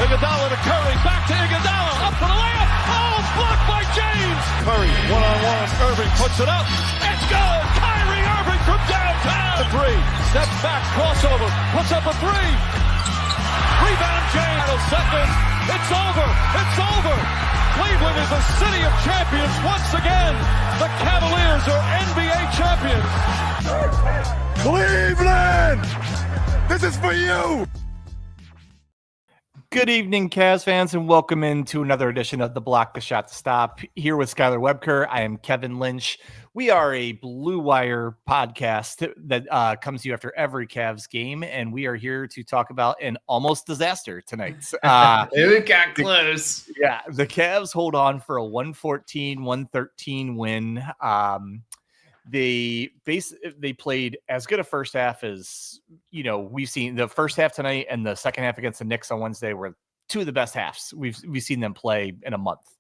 Iguodala to Curry, back to Iguodala, up for the layup. Oh, blocked by James. Curry, one-on-one. Irving puts it up. It's good. Kyrie Irving from downtown. The three, steps back, crossover, puts up a three. Rebound James. Second. It's over. It's over. Cleveland is the city of champions once again. The Cavaliers are NBA champions. Cleveland! This is for you! Good evening, Cavs fans, and welcome into another edition of the Block the Shot to Stop. Here with Skylar Webker, I am Kevin Lynch. We are a Blue Wire podcast that comes to you after every Cavs game, and we are here to talk about an almost disaster tonight. It got close. The Cavs hold on for a 114-113 win. They played as good a first half as, we've seen. The first half tonight and the second half against the Knicks on Wednesday were two of the best halves we've seen them play in a month.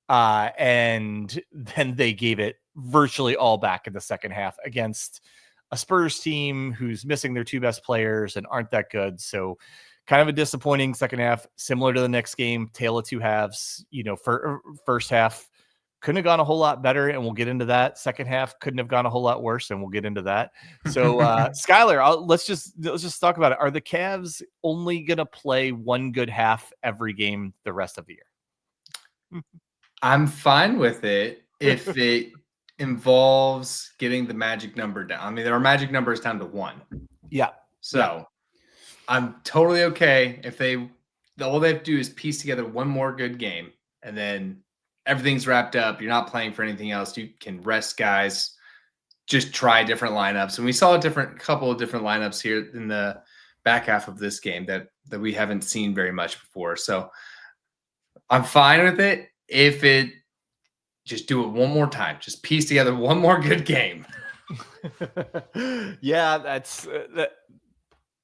And then they gave it virtually all back in the second half against a Spurs team who's missing their two best players and aren't that good. So kind of a disappointing second half, similar to the next game, tale of two halves. For first half couldn't have gone a whole lot better, and we'll get into that. Second half couldn't have gone a whole lot worse, and we'll get into that. So, Skylar, let's just talk about it. Are the Cavs only going to play one good half every game the rest of the year? I'm fine with it if it involves getting the magic number down. I mean, our magic number is down to 1. Yeah. So I'm totally okay if all they have to do is piece together one more good game, and then everything's wrapped up. You're not playing for anything else. You can rest guys, just try different lineups. And we saw a couple of different lineups here in the back half of this game that we haven't seen very much before. So I'm fine with it if it just do it one more time. Just piece together one more good game. Yeah,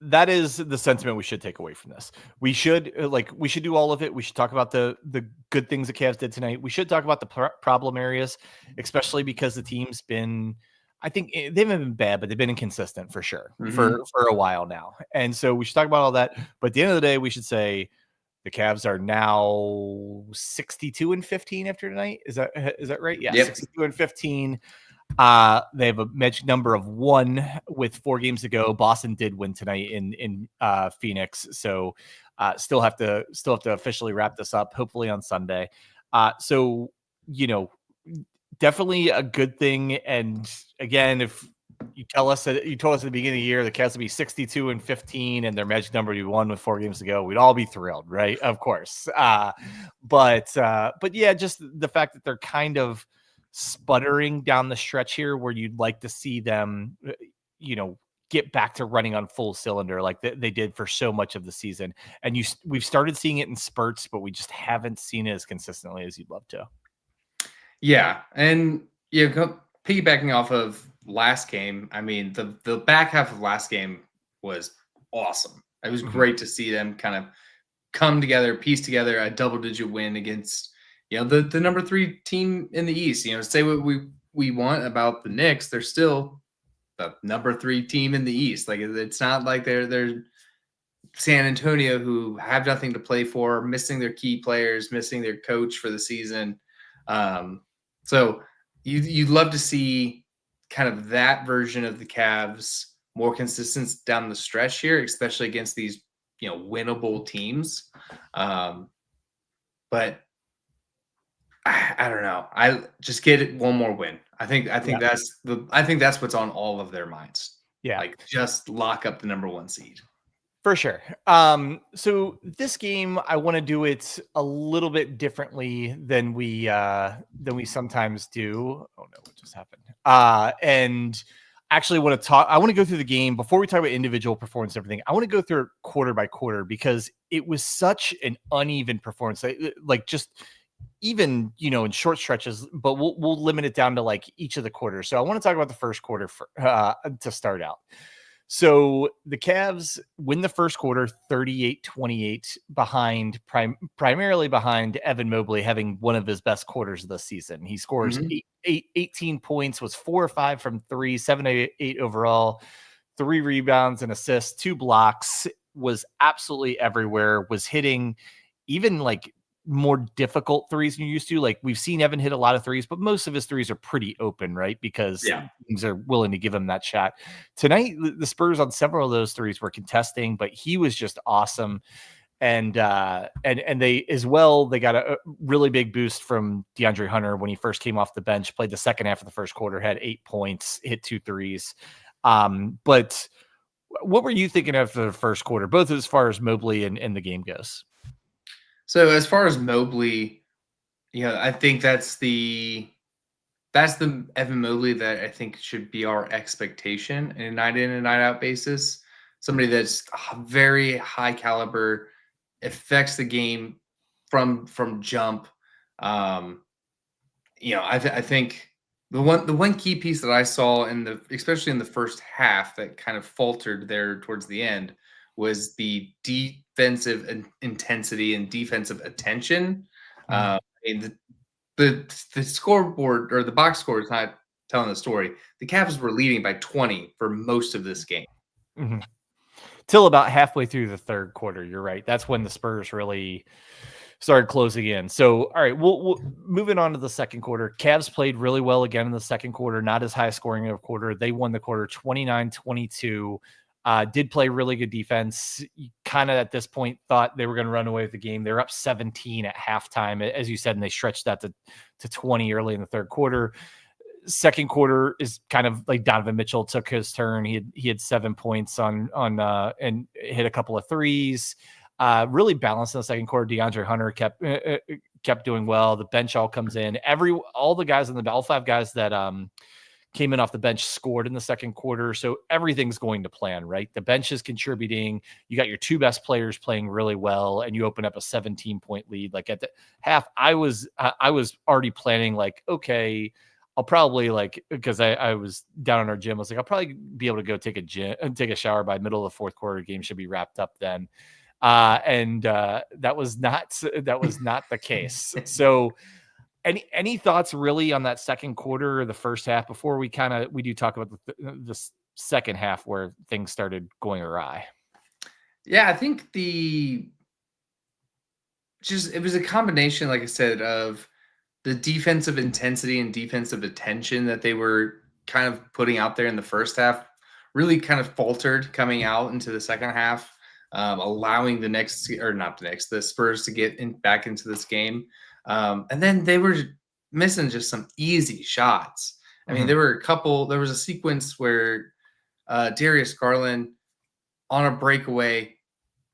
that is the sentiment we should take away from this. We should do all of it. We should talk about the good things the Cavs did tonight. We should talk about the problem areas, especially because the team's been, I think they haven't been bad, but they've been inconsistent for sure for a while now. And so we should talk about all that. But at the end of the day, we should say the Cavs are now 62-15 after tonight. Is that right? Yeah, yep. 62-15. They have a magic number of 1 with 4 games to go. Boston did win tonight in Phoenix, so still have to officially wrap this up, hopefully on Sunday. So definitely a good thing. And again, if you told us at the beginning of the year the Cavs would be 62-15 and their magic number would be 1 with 4 games to go, we'd all be thrilled, right? Of course. But yeah, just the fact that they're kind of sputtering down the stretch here where you'd like to see them, get back to running on full cylinder like they did for so much of the season. And we've started seeing it in spurts, but we just haven't seen it as consistently as you'd love to. Yeah. And piggybacking off of last game, I mean, the back half of last game was awesome. It was great to see them kind of come together, piece together a double-digit win against the number 3 team in the East. Say what we want about the Knicks, they're still the number 3 team in the East. Like, it's not like they're San Antonio, who have nothing to play for, missing their key players, missing their coach for the season. So you'd love to see kind of that version of the Cavs more consistent down the stretch here, especially against these winnable teams. But I don't know. I just get it one more win. I think that's what's on all of their minds. Yeah. Like, just lock up the number 1 seed. For sure. So this game, I want to do it a little bit differently than we sometimes do. Oh no, what just happened? And actually want to go through the game before we talk about individual performance and everything. I want to go through it quarter by quarter because it was such an uneven performance. Like just even, in short stretches, but we'll limit it down to like each of the quarters. So I want to talk about the first quarter to start out. So the Cavs win the first quarter 38-28 primarily behind Evan Mobley having one of his best quarters of the season. He scores 18 points, was 4 or 5 from 3, 7 or 8 overall, 3 rebounds and assists, 2 blocks, was absolutely everywhere, was hitting even like more difficult threes than you used to. Like we've seen Evan hit a lot of threes, but most of his threes are pretty open, right? Because teams are willing to give him that shot. Tonight, the Spurs on several of those threes were contesting, but he was just awesome. And they as well, they got a really big boost from DeAndre Hunter when he first came off the bench, played the second half of the first quarter, had 8 points, hit 2 threes. But what were you thinking after the first quarter, both as far as Mobley and the game goes? So as far as Mobley, I think that's the Evan Mobley that I think should be our expectation in a night in and night out basis. Somebody that's very high caliber, affects the game from jump. I think the one key piece that I saw especially in the first half that kind of faltered there towards the end was the defensive intensity and defensive attention. The scoreboard or the box score is not telling the story. The Cavs were leading by 20 for most of this game. Mm-hmm. Till about halfway through the third quarter. You're right. That's when the Spurs really started closing in. So, all right, we'll moving on to the second quarter. Cavs played really well again in the second quarter, not as high scoring of a quarter. They won the quarter 29-22. Did play really good defense. You kind of at this point thought they were going to run away with the game. They're up 17 at halftime, as you said, and they stretched that to 20 early in the third quarter. Second quarter is kind of like Donovan Mitchell took his turn. He had 7 points on and hit a couple of threes. Really balanced in the second quarter. DeAndre Hunter kept doing well. The bench all comes in. All the guys all 5 guys that came in off the bench scored in the second quarter. So everything's going to plan, right? The bench is contributing. You got your 2 best players playing really well, and you open up a 17-point lead. Like at the half, I was already planning like, okay, I'll probably because I was down in our gym. I was like, I'll probably be able to go take a shower by middle of the fourth quarter. Game should be wrapped up then. That was not the case. So any thoughts really on that second quarter or the first half before we do talk about the second half where things started going awry? Yeah, I think it was a combination, like I said, of the defensive intensity and defensive attention that they were kind of putting out there in the first half really kind of faltered coming out into the second half, allowing the Spurs to get back into this game. And then they were missing just some easy shots. I mean, there was a sequence where Darius Garland on a breakaway,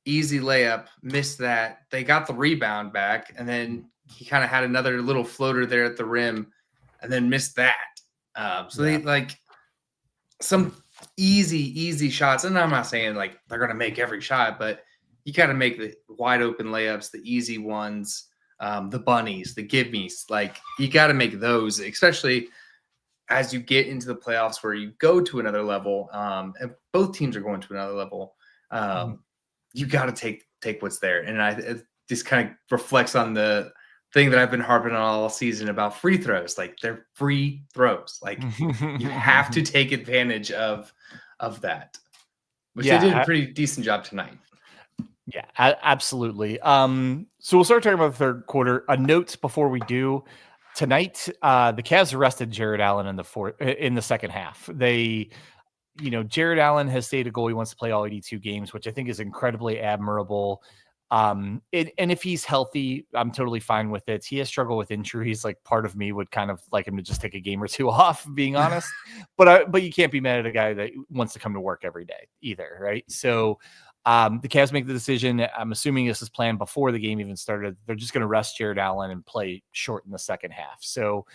easy layup, missed that. They got the rebound back, and then he kind of had another little floater there at the rim and then missed that. They some easy shots. And I'm not saying like they're going to make every shot, but you got to make the wide open layups, the easy ones, the bunnies, the give-me's. Like you got to make those, especially as you get into the playoffs where you go to another level, and both teams are going to another level. You got to take what's there. And it just kind of reflects on the thing that I've been harping on all season about free throws. Like they're free throws. Like you have to take advantage of that, which they did a pretty decent job tonight. Yeah, absolutely. So we'll start talking about the third quarter. A note before we do. Tonight, the Cavs arrested Jared Allen in the second half. Jared Allen has stated a goal. He wants to play all 82 games, which I think is incredibly admirable. And if he's healthy, I'm totally fine with it. He has struggled with injuries. Like part of me would kind of like him to just take a game or 2 off, being honest. But you can't be mad at a guy that wants to come to work every day either, right? So the Cavs make the decision. I'm assuming this is planned before the game even started. They're just going to rest Jared Allen and play short in the second half. So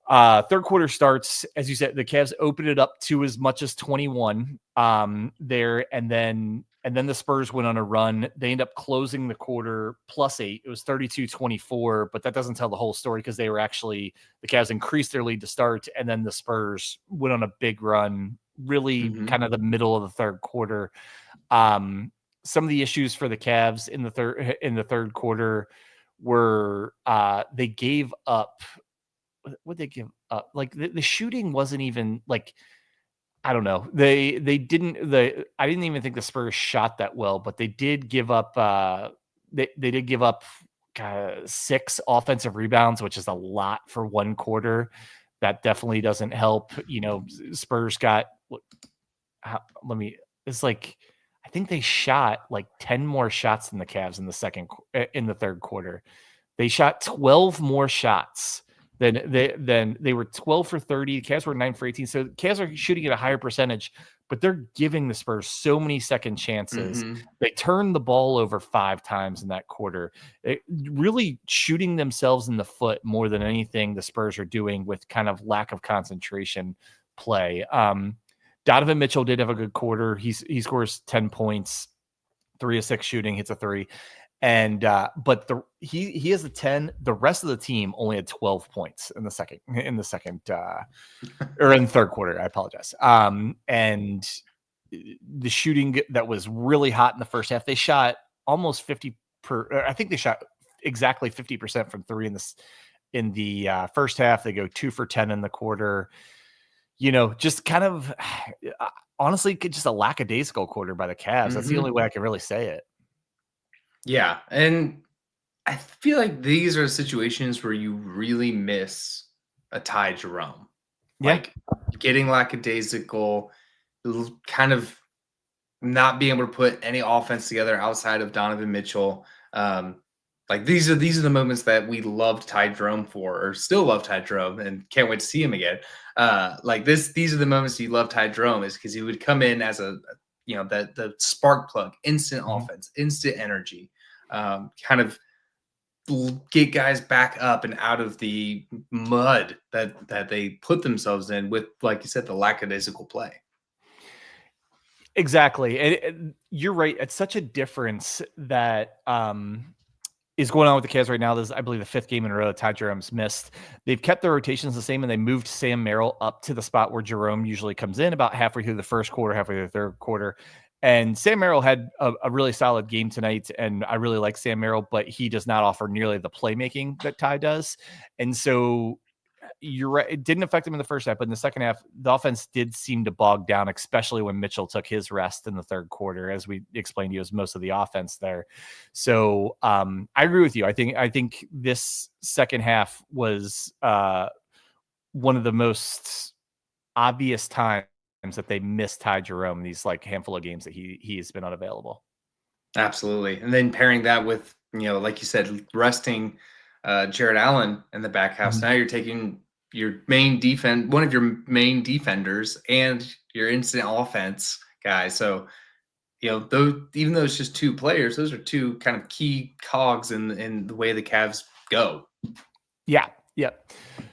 third quarter starts, as you said, the Cavs opened it up to as much as 21 there, and then the Spurs went on a run. They end up closing the quarter +8. It was 32-24, but that doesn't tell the whole story because the Cavs increased their lead to start, and then the Spurs went on a big run, really kind of the middle of the third quarter. Some of the issues for the Cavs in the third quarter were they gave up. What they give up? Like the shooting wasn't even like I don't know. I didn't even think the Spurs shot that well, but they did give up they did give up 6 offensive rebounds, which is a lot for one quarter. That definitely doesn't help. Spurs got it's like I think they shot like 10 more shots than the Cavs in the third quarter. They shot 12 more shots than they were 12 for 30. The Cavs were 9 for 18. So the Cavs are shooting at a higher percentage, but they're giving the Spurs so many second chances. Mm-hmm. They turned the ball over 5 times in that quarter, really shooting themselves in the foot more than anything the Spurs are doing with kind of lack of concentration play. Donovan Mitchell did have a good quarter. He scores 10 points, 3 of 6 shooting, hits a 3. And but he has a 10. The rest of the team only had 12 points in the second or in the third quarter. I apologize. And the shooting that was really hot in the first half, they shot almost 50 I think they shot exactly 50% from 3 in the first half. They go 2 for 10 in the quarter. Just kind of honestly, just a lackadaisical quarter by the Cavs. That's the only way I can really say it. Yeah, and I feel like these are situations where you really miss a Ty Jerome. Yeah. Like getting lackadaisical, kind of not being able to put any offense together outside of Donovan Mitchell. Like these are the moments that we loved Ty Jerome for, or still love Ty Jerome, and can't wait to see him again. These are the moments you love Ty Jerome, is because he would come in as the spark plug, instant offense, instant energy, kind of get guys back up and out of the mud that they put themselves in with, like you said, the lackadaisical play. Exactly. And you're right. It's such a difference that is going on with the Cavs right now. This is, I believe, the 5th game in a row that Ty Jerome's missed. They've kept their rotations the same, and they moved Sam Merrill up to the spot where Jerome usually comes in about halfway through the first quarter, halfway through the third quarter. And Sam Merrill had a really solid game tonight, and I really like Sam Merrill, but he does not offer nearly the playmaking that Ty does. And so you're right. It didn't affect him in the first half, but in the second half, the offense did seem to bog down, especially when Mitchell took his rest in the third quarter, as we explained to you, as most of the offense there. So I agree with you. I think this second half was one of the most obvious times that they missed Ty Jerome, these like handful of games that he has been unavailable. Absolutely. And then pairing that with, like you said, resting Jared Allen in the back half. So now you're taking your main one of your main defenders and your instant offense guy. So, even though it's just 2 players, those are 2 kind of key cogs in the way the Cavs go. Yeah. Yeah.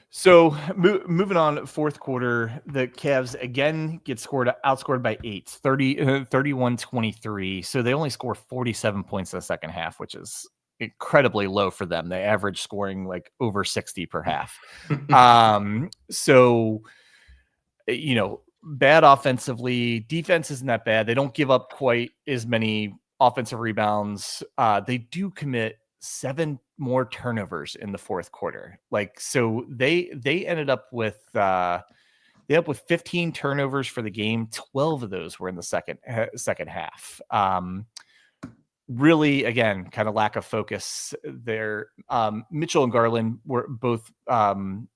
So moving on, fourth quarter, the Cavs again get outscored by 8, 31-23. So they only score 47 points in the second half, which is incredibly low for them. They average scoring like over 60 per half. So, bad offensively. Defense isn't that bad. They don't give up quite as many offensive rebounds. They do commit 7 more turnovers in the fourth quarter. So they ended up with 15 turnovers for the game. 12 of those were in the second half. Really, again, kind of lack of focus there. Mitchell and Garland were both kind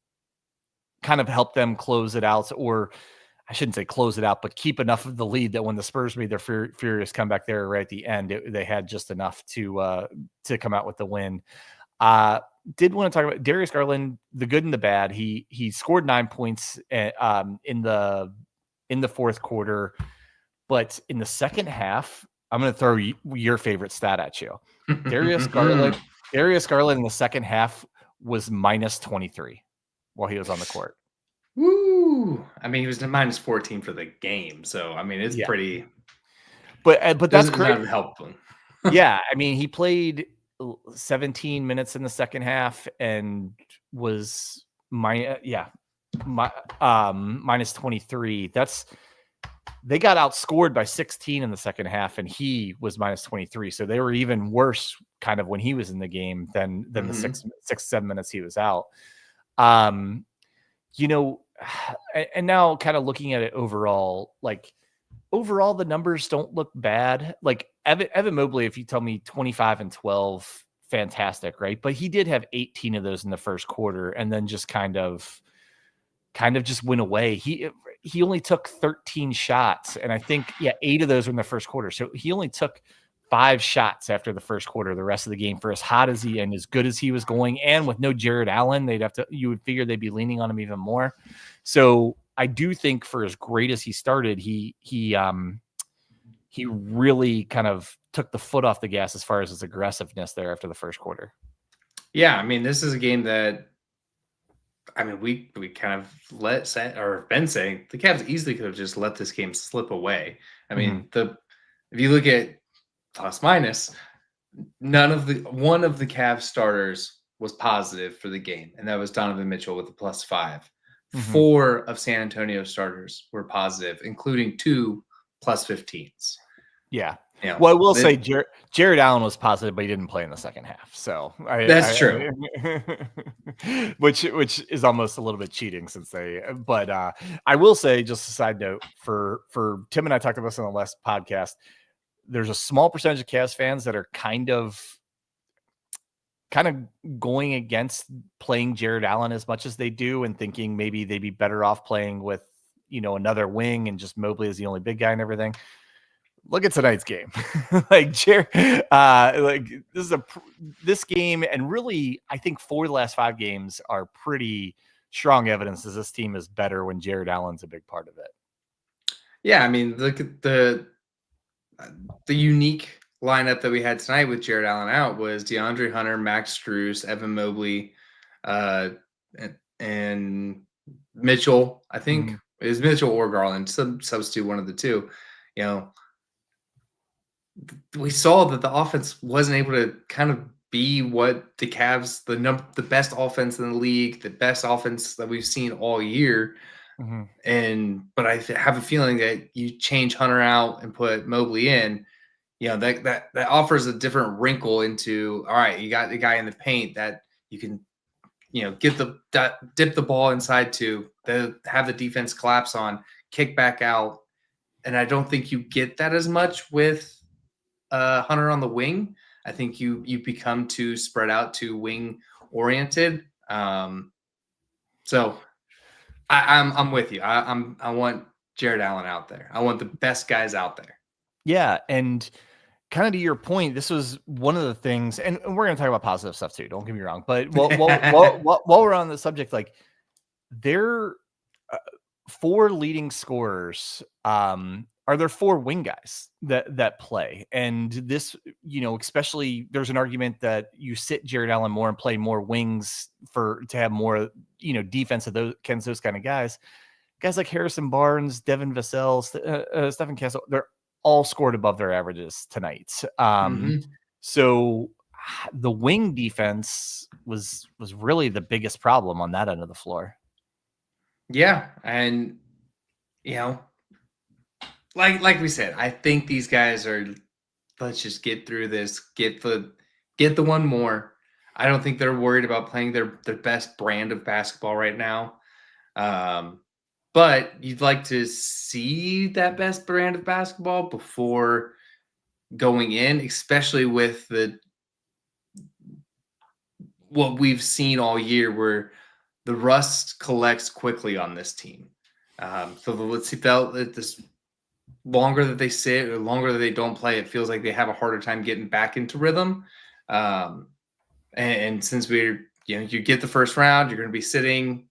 of helped them close it out, or I shouldn't say close it out, but keep enough of the lead that when the Spurs made their furious comeback there right at the end, they had just enough to come out with the win. Did want to talk about Darius Garland, the good and the bad. He scored 9 points in the fourth quarter, but in the second half, I'm going to throw your favorite stat at you. Darius Garland in the second half was minus 23 while he was on the court. Woo! I mean, he was minus 14 for the game, so I mean, it's pretty. But that's crazy. Helpful. Yeah, I mean, he played 17 minutes in the second half and was minus 23. They got outscored by 16 in the second half, and he was minus 23. So they were even worse kind of when he was in the game than the 6-7 minutes he was out. and now kind of looking at it overall, like overall the numbers don't look bad. Like Evan Mobley, if you tell me 25 and 12, fantastic, right? But he did have 18 of those in the first quarter, and then just kind of just went away. He only took 13 shots, and I think 8 of those were in the first quarter. So he only took 5 shots after the first quarter. The rest of the game, for as hot as he and as good as he was going, and with no Jared Allen, you would figure they'd be leaning on him even more. So I do think for as great as he started, he really kind of took the foot off the gas as far as his aggressiveness there after the first quarter. Yeah, I mean, this is a game that, I mean, we kind of been saying the Cavs easily could have just let this game slip away. I mean, if you look at plus minus, one of the Cavs starters was positive for the game, and that was Donovan Mitchell with a +5. Mm-hmm. 4 of San Antonio starters were positive, including 2 +15s. Yeah. Well, I will say Jared Allen was positive, but he didn't play in the second half. So that's true. Which is almost a little bit cheating but I will say, just a side note, for Tim and I talked about this on the last podcast, there's a small percentage of Cavs fans that are kind of going against playing Jared Allen as much as they do, and thinking maybe they'd be better off playing with, another wing and just Mobley is the only big guy and everything. Look at tonight's game. This game, and really, I think 4 of the last 5 games are pretty strong evidence that this team is better when Jared Allen's a big part of it. Yeah, I mean, look at the unique lineup that we had tonight with Jared Allen out was DeAndre Hunter, Max Strus, Evan Mobley, and Mitchell. I think it was Mitchell or Garland. Substitute one of the two. We saw that the offense wasn't able to kind of be what the Cavs, the best offense in the league, the best offense that we've seen all year. Mm-hmm. But I have a feeling that you change Hunter out and put Mobley in, that offers a different wrinkle into, all right, you got the guy in the paint that you can, dip the ball inside to have the defense collapse on, kick back out. And I don't think you get that as much with Hunter on the wing. I think you become too spread out, too wing oriented. So I'm with you. I want Jared Allen out there. I want the best guys out there. Yeah, and kind of to your point, this was one of the things, and we're going to talk about positive stuff too. Don't get me wrong, but while we're on the subject, like their 4 leading scorers are there 4 wing guys that play, and this, especially there's an argument that you sit Jared Allen more and play more wings to have more, defense of those kind of guys like Harrison Barnes, Devin Vassell, Stephen Castle. They're all scored above their averages tonight. So the wing defense was really the biggest problem on that end of the floor. Yeah, and like we said, I think these guys are, let's just get through this, get the one more. I don't think they're worried about playing their best brand of basketball right now. But you'd like to see that best brand of basketball before going in, especially with what we've seen all year, where the rust collects quickly on this team. So let's see, this longer that they sit or longer that they don't play, it feels like they have a harder time getting back into rhythm. And since you get the first round, you're going to be sitting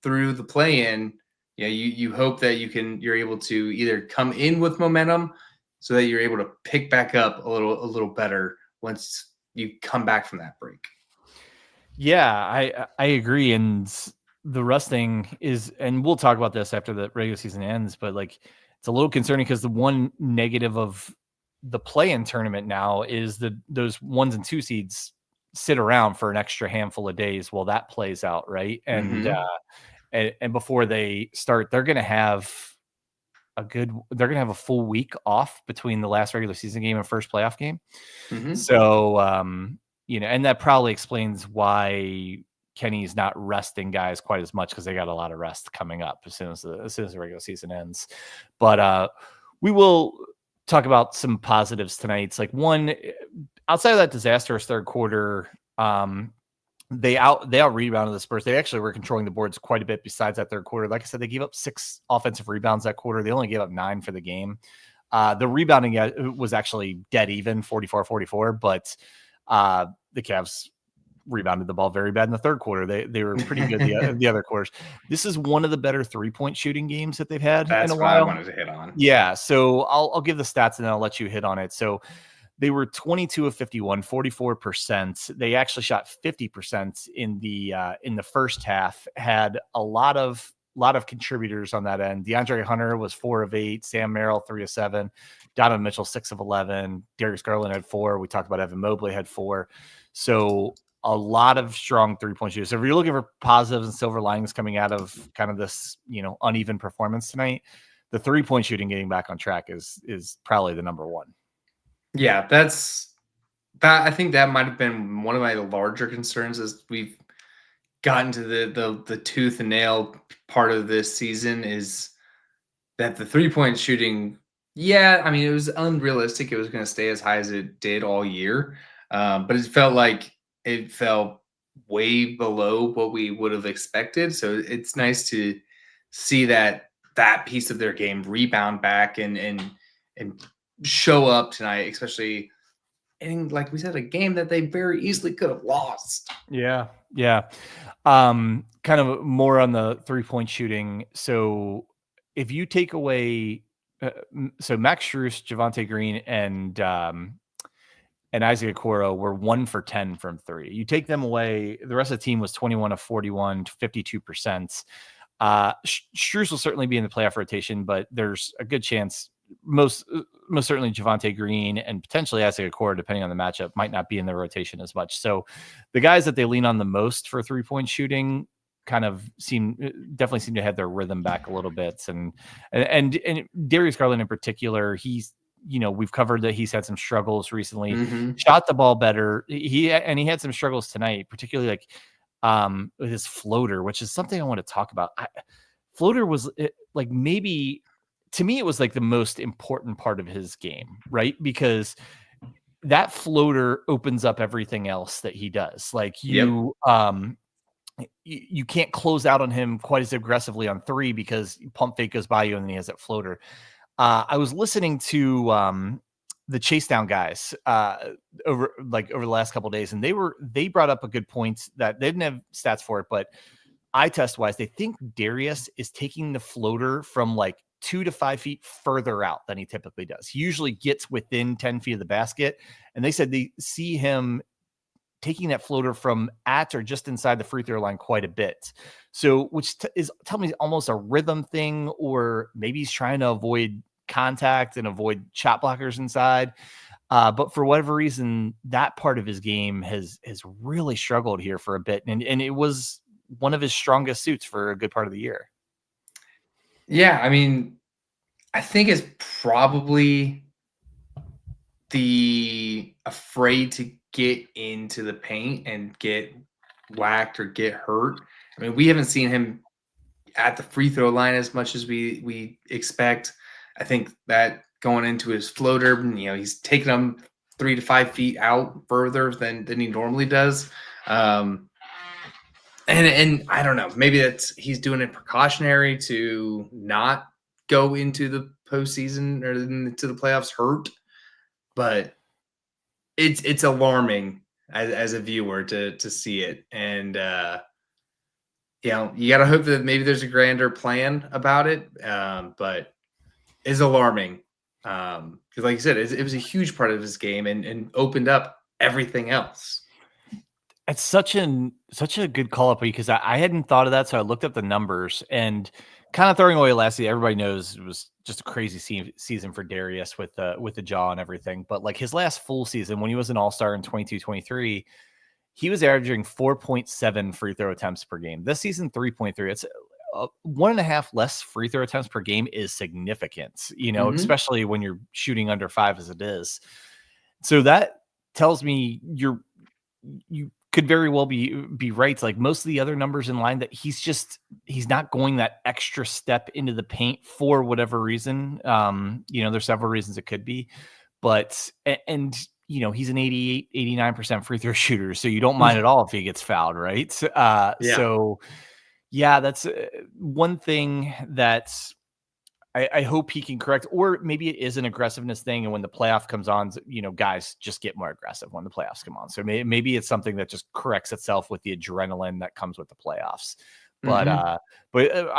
through the play-in. You hope that you're able to either come in with momentum so that you're able to pick back up a little better once you come back from that break. Yeah, I agree. And the rusting is, and we'll talk about this after the regular season ends, but like it's a little concerning because the one negative of the play-in tournament now is that those 1s and 2 seeds sit around for an extra handful of days while that plays out, right? And and before they start, they're going to have a full week off between the last regular season game and first playoff game. So, and that probably explains why Kenny's not resting guys quite as much because they got a lot of rest coming up as soon as the regular season ends. But we will talk about some positives tonight. It's like one, outside of that disastrous third quarter, they out rebounded the Spurs. They actually were controlling the boards quite a bit besides that third quarter. Like I said, they gave up 6 offensive rebounds that quarter. They only gave up 9 for the game. The rebounding was actually dead even, 44-44, but the Cavs rebounded the ball very bad in the third quarter. They were pretty good the other quarters. This is one of the better 3-point shooting games that they've had in a while. That's what I wanted to hit on. Yeah, so I'll give the stats and then I'll let you hit on it. So they were 22 of 51, 44%. They actually shot 50% in the first half. Had a lot of contributors on that end. DeAndre Hunter was 4 of 8, Sam Merrill 3 of 7, Donovan Mitchell 6 of 11, Darius Garland had 4. We talked about Evan Mobley had 4. So a lot of strong 3-point shooters. So if you're looking for positives and silver linings coming out of kind of this, uneven performance tonight, the 3-point shooting getting back on track is probably the number one. Yeah, I think that might have been one of my larger concerns as we've gotten to the tooth and nail part of this season, is that the 3-point shooting, I mean, it was unrealistic. It was going to stay as high as it did all year. But it felt like it fell way below what we would have expected. So it's nice to see that piece of their game rebound back and show up tonight, especially in, like we said, a game that they very easily could have lost. Yeah. Kind of more on the 3-point shooting. So if you take away, so Max Strus, Javonte Green, and Isaac Okoro were 1 for 10 from 3. You take them away, the rest of the team was 21 of 41 to 52%. Strus will certainly be in the playoff rotation, but there's a good chance most certainly Javonte Green and potentially Isaac Okoro, depending on the matchup, might not be in the rotation as much. So the guys that they lean on the most for 3-point shooting kind of definitely seem to have their rhythm back a little bit. And Darius Garland in particular, he's, we've covered that he's had some struggles recently, shot the ball better. He had some struggles tonight, particularly like with his floater, which is something I want to talk about. Floater was like, maybe to me, it was like the most important part of his game, right? Because that floater opens up everything else that he does. Like you can't close out on him quite as aggressively on 3 because pump fake goes by you and then he has that floater. I was listening to the Chase Down guys over the last couple of days, and they brought up a good point that they didn't have stats for it, but eye test wise, they think Darius is taking the floater from like 2 to 5 feet further out than he typically does. He usually gets within 10 feet of the basket, and they said they see him taking that floater from at or just inside the free throw line quite a bit. So, which is tell me almost a rhythm thing, or maybe he's trying to avoid contact and avoid shot blockers inside. But for whatever reason, that part of his game has really struggled here for a bit. And it was one of his strongest suits for a good part of the year. Yeah, I mean, I think it's probably the afraid to get into the paint and get whacked or get hurt. I mean, we haven't seen him at the free throw line as much as we expect. I think that going into his floater, he's taking them 3 to 5 feet out further than he normally does. And I don't know, maybe he's doing it precautionary to not go into the postseason or into the playoffs hurt, but it's alarming as a viewer to see it. And you got to hope that maybe there's a grander plan about it, but it's alarming because, like you said, it was a huge part of his game and opened up everything else. It's such a good call up because I hadn't thought of that. So I looked up the numbers and kind of throwing away last year. Everybody knows it was just a crazy season for Darius with the jaw and everything. But like his last full season when he was an all-star in 22-23, he was averaging 4.7 free throw attempts per game. This season, 3.3. It's 1.5 less free throw attempts per game is significant, especially when you're shooting under 5 as it is. So that tells me you could very well be right. Like most of the other numbers in line, that he's not going that extra step into the paint for whatever reason. There's several reasons it could be, but and he's an 89% free throw shooter, so you don't mind at all if he gets fouled, right? So yeah, that's one thing that's I hope he can correct, or maybe it is an aggressiveness thing. And when the playoff comes on, guys just get more aggressive when the playoffs come on. So maybe it's something that just corrects itself with the adrenaline that comes with the playoffs. But I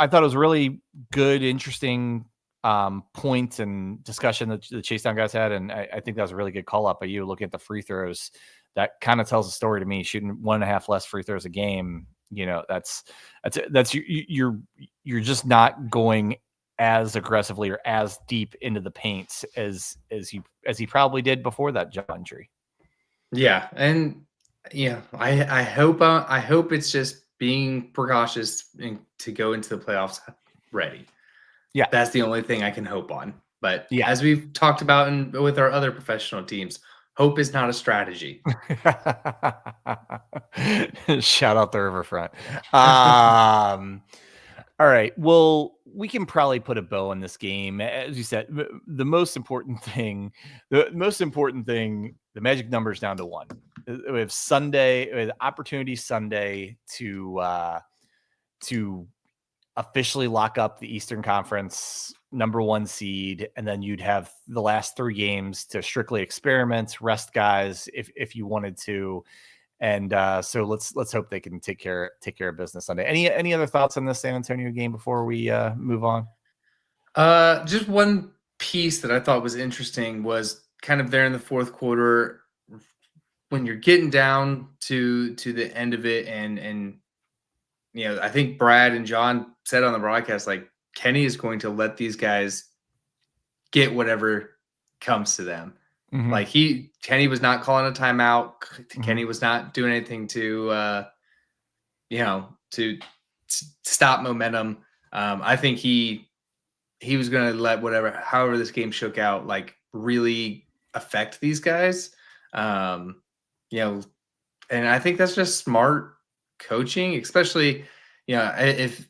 thought it was a really good, interesting point and discussion that the Chase Down guys had. And I think that was a really good call up by you looking at the free throws. That kind of tells a story to me. Shooting 1.5 less free throws a game, that's you're just not going as aggressively or as deep into the paint as he probably did before that jaw injury. Yeah, and I hope it's just being precautious to go into the playoffs ready. Yeah, that's the only thing I can hope on. But yeah, as we've talked about with our other professional teams, hope is not a strategy. Shout out the Riverfront. All right. Well, we can probably put a bow on this game. As you said, the most important thing, the magic number is down to 1. We have opportunity Sunday to officially lock up the Eastern Conference number 1 seed. And then you'd have the last 3 games to strictly experiment, rest guys if you wanted to. And so let's hope they can take care of business Sunday. Any other thoughts on this San Antonio game before we move on? Just one piece that I thought was interesting was kind of there in the fourth quarter when you're getting down to the end of it, and I think Brad and John said on the broadcast, like, Kenny is going to let these guys get whatever comes to them. Mm-hmm. Like Kenny was not calling a timeout. Mm-hmm. Kenny was not doing anything to stop momentum. I think he was going to let however this game shook out, like, really affect these guys. And I think that's just smart coaching, especially, if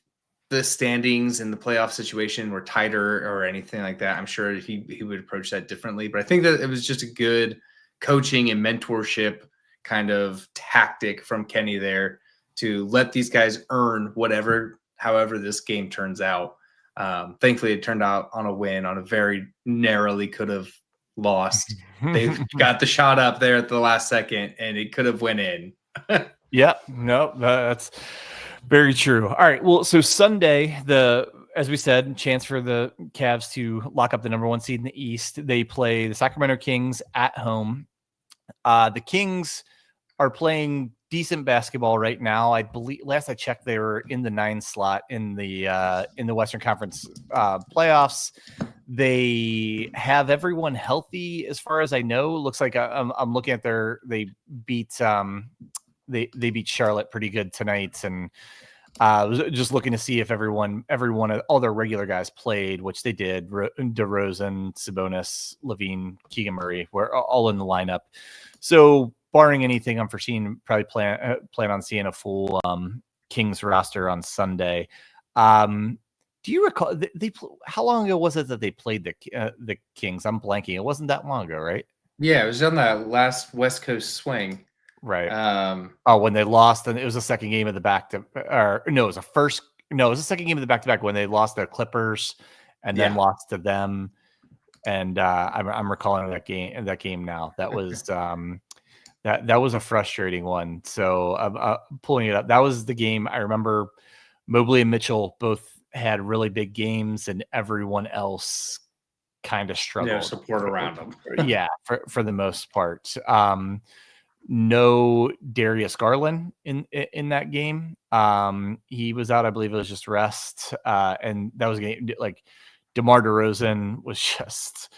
the standings and the playoff situation were tighter or anything like that, I'm sure he would approach that differently. But I think that it was just a good coaching and mentorship kind of tactic from Kenny there to let these guys earn however this game turns out. Thankfully, it turned out on a win on a very narrowly could have lost. They got the shot up there at the last second, and it could have went in. Yeah, no, that's very true. All right. Well, so Sunday, as we said, chance for the Cavs to lock up the number 1 seed in the East. They play the Sacramento Kings at home. The Kings are playing decent basketball right now. I believe last I checked, they were in the 9 slot in the Western Conference playoffs. They have everyone healthy, as far as I know. Looks like I'm looking at they beat they beat Charlotte pretty good tonight, and was just looking to see if everyone, all their regular guys played, which they did. DeRozan, Sabonis, Levine, Keegan Murray were all in the lineup. So barring anything unforeseen, probably plan on seeing a full Kings roster on Sunday. Do you recall how long ago was it that they played the Kings? I'm blanking. It wasn't that long ago, right? Yeah, it was on that last West Coast swing. Right. When they lost, and it was the second game of the it was the second game of the back-to-back when they lost the Clippers and then lost to them. And I'm recalling that game now. That was that was a frustrating one. So I'm pulling it up. That was the game I remember. Mobley and Mitchell both had really big games, and everyone else kind of struggled. Support around them. Yeah, for the most part. No Darius Garland in that game. He was out. I believe it was just rest. And that was a game like DeMar DeRozan was just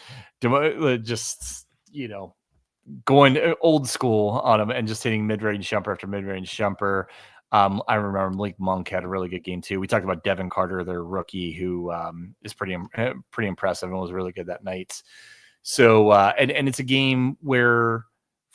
going old school on him and just hitting mid-range jumper after mid-range jumper. I remember Malik Monk had a really good game too. We talked about Devin Carter, their rookie, who is pretty impressive and was really good that night. So and it's a game where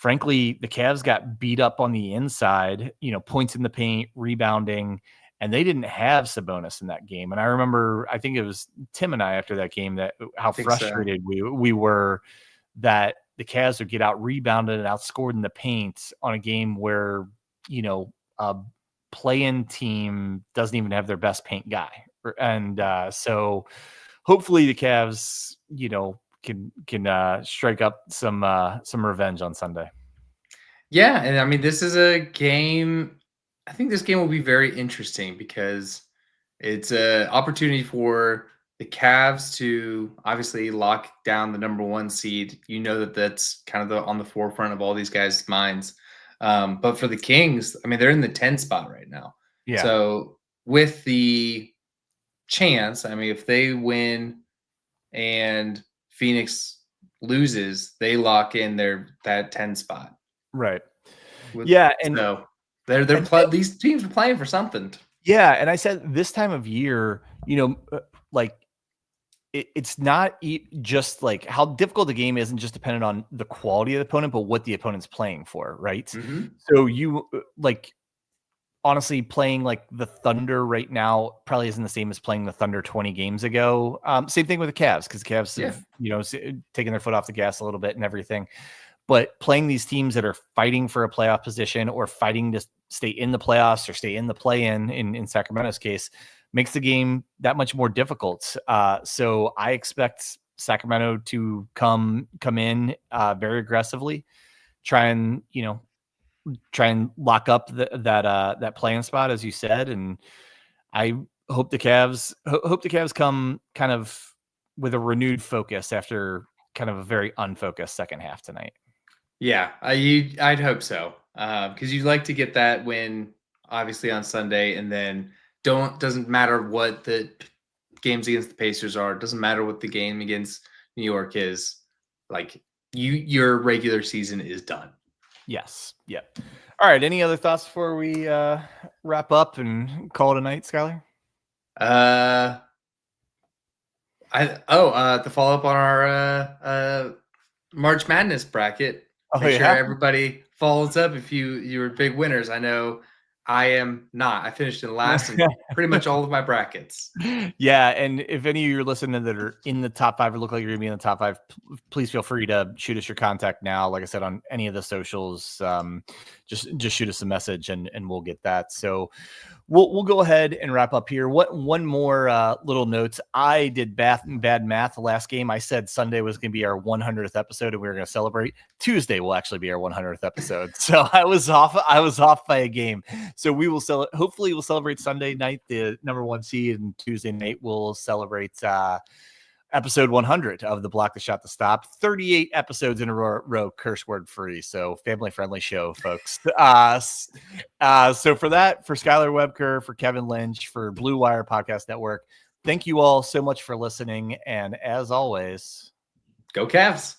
frankly, the Cavs got beat up on the inside, points in the paint, rebounding, and they didn't have Sabonis in that game. And I remember, I think it was Tim and I after that game, that how frustrated we were that the Cavs would get out rebounded and outscored in the paint on a game where, a play-in team doesn't even have their best paint guy. And so hopefully the Cavs, can strike up some revenge on Sunday. Yeah, and I mean, this is a game. I think this game will be very interesting because it's an opportunity for the Cavs to obviously lock down the number 1 seed. You know that that's kind of on the forefront of all these guys' minds. But for the Kings, I mean, they're in the 10 spot right now. Yeah. So with the chance, I mean, if they win and Phoenix loses, they lock in that 10 spot. Right. Yeah, and so these teams are playing for something. Yeah, and I said this time of year, like it's not just like how difficult the game isn't just dependent on the quality of the opponent, but what the opponent's playing for, right? Mm-hmm. So you honestly playing like the Thunder right now probably isn't the same as playing the Thunder 20 games ago. Same thing with the Cavs, because the Cavs have taken their foot off the gas a little bit and everything. But playing these teams that are fighting for a playoff position or fighting to stay in the playoffs or stay in the play-in Sacramento's case, makes the game that much more difficult. So I expect Sacramento to come in very aggressively, try and lock up that play-in spot, as you said. And I hope the Cavs come kind of with a renewed focus after kind of a very unfocused second half tonight. Yeah, I'd hope so, because you'd like to get that win, obviously, on Sunday, and then doesn't matter what the games against the Pacers are. It doesn't matter what the game against New York is. Like your regular season is done. Yes. Yeah. All right. Any other thoughts before we wrap up and call it a night, Skylar? The follow up on our March Madness bracket. Make sure everybody follows up if you're big winners. I know I am not. I finished in last in pretty much all of my brackets. Yeah, and if any of you are listening that are in the top 5 or look like you're going to be in the top 5, please feel free to shoot us your contact now. Like I said, on any of the socials, just shoot us a message and we'll get that. So we'll go ahead and wrap up here. One more little notes. I did bad math the last game. I said Sunday was going to be our 100th episode and we were going to celebrate. Tuesday will actually be our 100th episode. So I was off by a game. So we will hopefully we'll celebrate Sunday night, the number 1 seed, and Tuesday night we'll celebrate episode 100 of the Block the Shot to Stop. 38 episodes in a row, curse word free. So family friendly show, folks. So for that, for Skylar Webker, for Kevin Lynch, for Blue Wire Podcast Network, thank you all so much for listening. And as always, go Cavs.